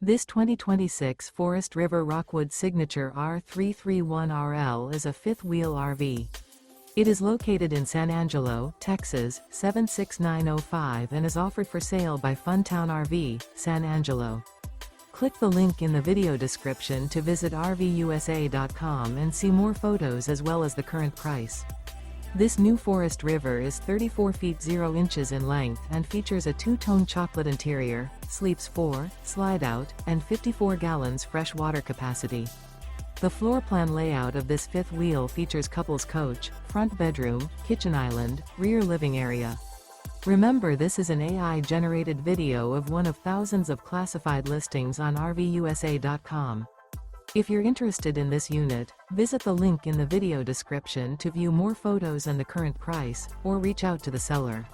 This 2026 Forest River Rockwood Signature R331RL is a fifth-wheel RV. It is located in San Angelo, Texas, 76905 and is offered for sale by Funtown RV, San Angelo. Click the link in the video description to visit RVUSA.com and see more photos as well as the current price. This new Forest River is 34 feet 0 inches in length and features a two-tone chocolate interior, sleeps 4, slide-out, and 54 gallons fresh water capacity. The floor plan layout of this fifth wheel features couples coach, front bedroom, kitchen island, rear living area. Remember, this is an AI-generated video of one of thousands of classified listings on RVUSA.com. If you're interested in this unit, visit the link in the video description to view more photos and the current price, or reach out to the seller.